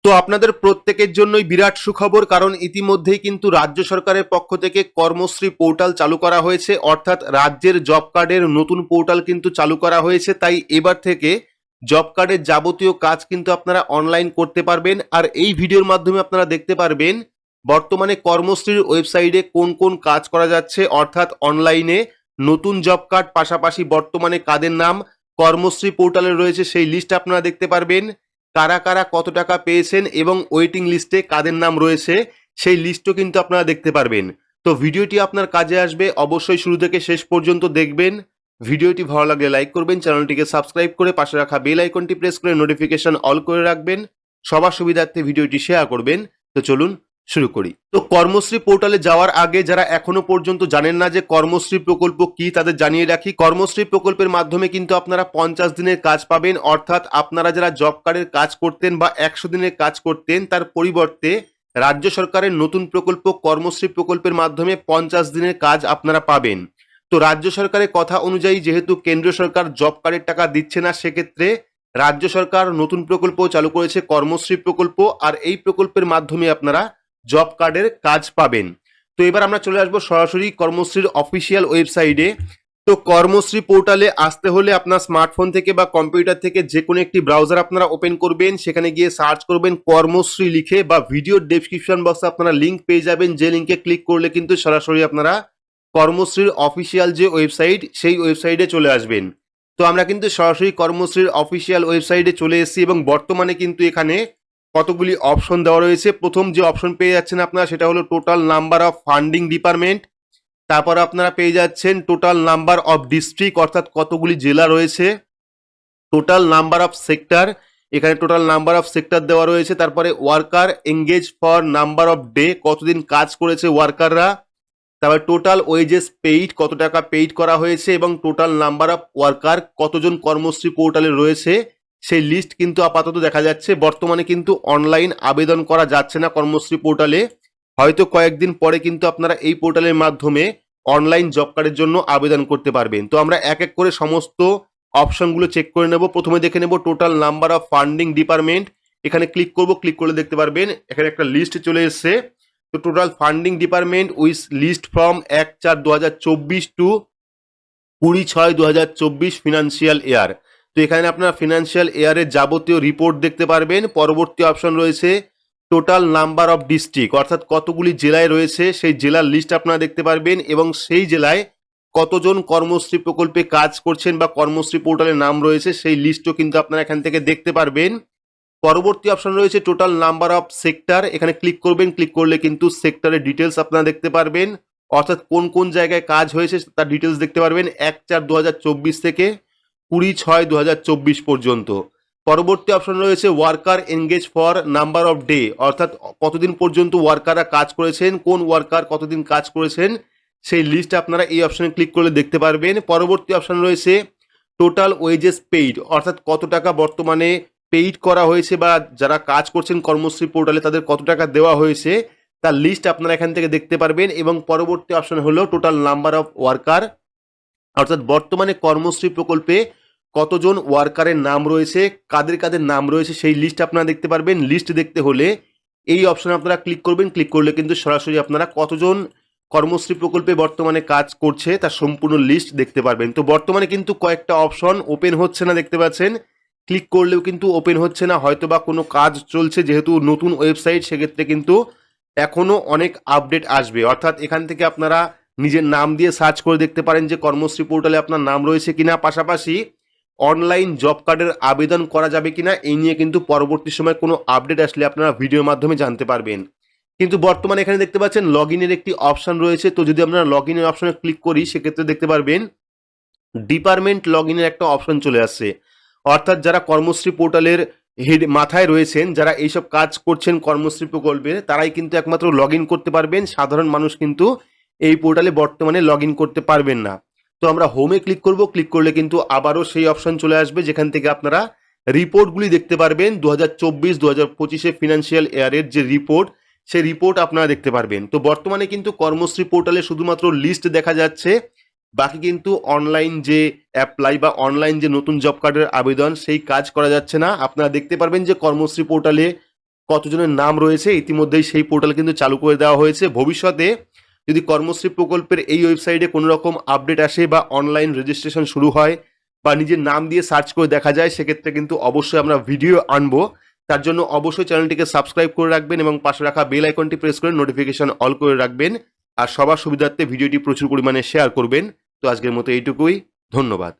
তো আপনাদের প্রত্যেকের জন্যই বিরাট সুখবর, কারণ ইতিমধ্যেই কিন্তু রাজ্য সরকারের পক্ষ থেকে কর্মশ্রী পোর্টাল চালু করা হয়েছে, অর্থাৎ রাজ্যের জব কার্ডের নতুন পোর্টাল কিন্তু চালু করা হয়েছে। তাই এবার থেকে জব কার্ডের যাবতীয় কাজ কিন্তু আপনারা অনলাইন করতে পারবেন। আর এই ভিডিওর মাধ্যমে আপনারা দেখতে পারবেন বর্তমানে কর্মশ্রীর ওয়েবসাইটে কোন কোন কাজ করা যাচ্ছে, অর্থাৎ অনলাইনে নতুন জব কার্ড পাশাপাশি বর্তমানে কাদের নাম কর্মশ্রী পোর্টালে রয়েছে সেই লিস্ট আপনারা দেখতে পারবেন। কারা কারা কত টাকা পেয়েছেন এবং ওয়েটিং লিস্টে কাদের নাম রয়েছে সেই লিস্টও কিন্তু আপনারা দেখতে পারবেন। তো ভিডিওটি আপনার কাজে আসবে, অবশ্যই শুরু থেকে শেষ পর্যন্ত দেখবেন। ভিডিওটি ভালো লাগলে লাইক করবেন, চ্যানেলটিকে সাবস্ক্রাইব করে পাশে রাখা বেল আইকনটি প্রেস করে নোটিফিকেশন অল করে রাখবেন। সবার সুবিধার্থে ভিডিওটি শেয়ার করবেন। তো চলুন শুরু করি। তো কর্মশ্রী পোর্টালে যাওয়ার আগে যারা এখনো পর্যন্ত জানেন না যে কর্মশ্রী প্রকল্প কি, তাদের জানিয়ে রাখি কর্মশ্রী প্রকল্পের মাধ্যমে কিন্তু আপনারা 50 দিনের কাজ পাবেন। অর্থাৎ আপনারা যারা জব কার্ডের কাজ করতেন বা 100 দিনের কাজ করতেন, তার পরিবর্তে রাজ্য সরকারের নতুন প্রকল্প কর্মশ্রী প্রকল্পের মাধ্যমে 50 দিনের কাজ আপনারা পাবেন। তো রাজ্য সরকারের কথা অনুযায়ী যেহেতু কেন্দ্রীয় সরকার জব কার্ডের টাকা দিচ্ছে না, সেক্ষেত্রে রাজ্য সরকার নতুন প্রকল্প চালু করেছে কর্মশ্রী প্রকল্প, আর এই প্রকল্পের মাধ্যমে আপনারা জব কার্ডের কাজ পাবেন। তো এবার আমরা চলে আসবো সরাসরি কর্মশ্রীর অফিসিয়াল ওয়েবসাইটে। তো কর্মশ্রী পোর্টালে আসতে হলে আপনার স্মার্টফোন থেকে বা কম্পিউটার থেকে যে কোনো একটি ব্রাউজার আপনারা ওপেন করবেন, সেখানে গিয়ে সার্চ করবেন কর্মশ্রী লিখে, বা ভিডিও ডেসক্রিপশন বক্সে আপনারা লিঙ্ক পেয়ে যাবেন, যে লিঙ্কে ক্লিক করলে কিন্তু সরাসরি আপনারা কর্মশ্রীর অফিসিয়াল যে ওয়েবসাইট সেই ওয়েবসাইটে চলে আসবেন। তো আমরা কিন্তু সরাসরি কর্মশ্রীর অফিসিয়াল ওয়েবসাইটে চলে এসেছি এবং বর্তমানে কিন্তু এখানে কতগুলি অপশন দেওয়া রয়েছে। প্রথম যে অপশন পেয়ে যাচ্ছেন আপনারা সেটা হলো total number of funding department. তারপর আপনারা পেয়ে যাচ্ছেন টোটাল নাম্বার অফ ডিস্ট্রিক্ট, অর্থাৎ কতগুলি জেলা রয়েছে। টোটাল নাম্বার অফ সেক্টর, এখানে টোটাল নাম্বার অফ সেক্টর দেওয়া রয়েছে। তারপরে worker engage for number off day, কতদিন কাজ করেছে ওয়ার্কাররা। তারপর টোটাল ওয়েজেস পেইড, কত টাকা পেইড করা হয়েছে, এবং টোটাল নাম্বার অফ ওয়ার্কার, কতজন কর্মশ্রী পোর্টালে রয়েছে সেই লিস্ট কিন্তু আপাতত দেখা যাচ্ছে। বর্তমানে কিন্তু অনলাইন আবেদন করা যাচ্ছে না কর্মশ্রী পোর্টালে, হয়তো কয়েকদিন পরে কিন্তু আপনারা এই পোর্টালের মাধ্যমে অনলাইন জব কার্ডের জন্য আবেদন করতে পারবেন। তো আমরা এক এক করে সমস্ত অপশনগুলো চেক করে নেব। প্রথমে দেখে নেব total number of funding department, এখানে ক্লিক করব। ক্লিক করলে দেখতে পারবেন এখানে একটা লিস্ট চলে এসছে। তো total funding department with list from 1/4/2024 to 20/6/2024 financial year. তো এখানে আপনারা ফিনান্সিয়াল ইয়ারের যাবতীয় রিপোর্ট দেখতে পারবেন। পরবর্তী অপশন রয়েছে টোটাল নাম্বার অফ ডিস্ট্রিক্ট, অর্থাৎ কতগুলি জেলায় রয়েছে সেই জেলার লিস্ট আপনারা দেখতে পারবেন, এবং সেই জেলায় কতজন কর্মশ্রী প্রকল্পে কাজ করছেন বা কর্মশ্রী পোর্টালের নাম রয়েছে সেই লিস্টও কিন্তু আপনারা এখান থেকে দেখতে পারবেন। পরবর্তী অপশন রয়েছে টোটাল নাম্বার অফ সেক্টর, এখানে ক্লিক করবেন। ক্লিক করলে কিন্তু সেক্টরের ডিটেলস আপনারা দেখতে পারবেন, অর্থাৎ কোন কোন জায়গায় কাজ হয়েছে তার ডিটেলস দেখতে পারবেন 1/4/2024 থেকে 20/6/2024 পর্যন্ত। পরবর্তী অপশন রয়েছে worker engage for number off day, অর্থাৎ কতদিন পর্যন্ত ওয়ার্কাররা কাজ করেছেন, কোন ওয়ার্কার কতদিন কাজ করেছেন সেই লিস্ট আপনারা এই অপশনে ক্লিক করলে দেখতে পারবেন। পরবর্তী অপশন রয়েছে টোটাল ওয়েজেস পেইড, অর্থাৎ কত টাকা বর্তমানে পেইড করা হয়েছে বা যারা কাজ করছেন কর্মশ্রী পোর্টালে তাদের কত টাকা দেওয়া হয়েছে তার লিস্ট আপনারা এখান থেকে দেখতে পারবেন। এবং পরবর্তী অপশন হলো টোটাল নাম্বার অফ ওয়ার্কার, অর্থাৎ বর্তমানে কর্মশ্রী প্রকল্পে কতজন ওয়ার্কারের নাম রয়েছে, কাদের কাদের নাম রয়েছে সেই লিস্ট আপনারা দেখতে পারবেন। লিস্ট দেখতে হলে এই অপশনে আপনারা ক্লিক করবেন। ক্লিক করলে কিন্তু সরাসরি আপনারা কতজন কর্মশ্রী প্রকল্পে বর্তমানে কাজ করছে তার সম্পূর্ণ লিস্ট দেখতে পারবেন। তো বর্তমানে কিন্তু কয়েকটা অপশন ওপেন হচ্ছে না, দেখতে পাচ্ছেন ক্লিক করলেও কিন্তু ওপেন হচ্ছে না, হয়তো বা কোনো কাজ চলছে, যেহেতু নতুন ওয়েবসাইট সেক্ষেত্রে কিন্তু এখনও অনেক আপডেট আসবে। অর্থাৎ এখান থেকে আপনারা নিজের নাম দিয়ে সার্চ করে দেখতে পারেন যে কর্মশ্রী পোর্টালে আপনার নাম রয়েছে কিনা, পাশাপাশি অনলাইন জব কার্ডের আবেদন করা যাবে কিনা এই নিয়ে কিন্তু পরবর্তী সময় কোনো আপডেট আসলে আপনারা ভিডিওর মাধ্যমে জানতে পারবেন। কিন্তু বর্তমানে এখানে দেখতে পাচ্ছেন লগ ইনের একটি অপশন রয়েছে। তো যদি আপনারা লগ ইনের অপশনে ক্লিক করি সেক্ষেত্রে দেখতে পারবেন ডিপার্টমেন্ট লগ ইনের একটা অপশন চলে আসছে, অর্থাৎ যারা কর্মশ্রী পোর্টালের হেড মাথায় রয়েছেন, যারা এইসব কাজ করছেন কর্মশ্রী প্রকল্পে, তারাই কিন্তু একমাত্র লগ ইন করতে পারবেন। সাধারণ মানুষ কিন্তু এই পোর্টালে বর্তমানে লগ ইন করতে পারবেন না। তো আমরা হোমে ক্লিক করব। ক্লিক করলে কিন্তু আবারও সেই অপশন চলে আসবে যেখান থেকে আপনারা রিপোর্টগুলি দেখতে পারবেন। 2024-2025 ফিনান্সিয়াল ইয়ারের যে রিপোর্ট সেই রিপোর্ট আপনারা দেখতে পারবেন। তো বর্তমানে কিন্তু কর্মশ্রী পোর্টালে শুধুমাত্র লিস্ট দেখা যাচ্ছে, বাকি কিন্তু অনলাইন যে অ্যাপ্লাই বা অনলাইন যে নতুন জব কার্ডের আবেদন সেই কাজ করা যাচ্ছে না। আপনারা দেখতে পারবেন যে কর্মশ্রী পোর্টালে কতজনের নাম রয়েছে ইতিমধ্যেই সেই পোর্টাল কিন্তু চালু করে দেওয়া হয়েছে। ভবিষ্যতে যদি কর্মশ্রী প্রকল্পের এই ওয়েবসাইটে কোনো রকম আপডেট আসে বা অনলাইন রেজিস্ট্রেশন শুরু হয় বা নিজের নাম দিয়ে সার্চ করে দেখা যায়, সেক্ষেত্রে কিন্তু অবশ্যই আমরা ভিডিও আনবো। তার জন্য অবশ্যই চ্যানেলটিকে সাবস্ক্রাইব করে রাখবেন এবং পাশে রাখা বেল আইকনটি প্রেস করে নোটিফিকেশন অল করে রাখবেন। আর সবার সুবিধার্থে ভিডিওটি প্রচুর পরিমাণে শেয়ার করবেন। তো আজকের মতো এইটুকুই, ধন্যবাদ।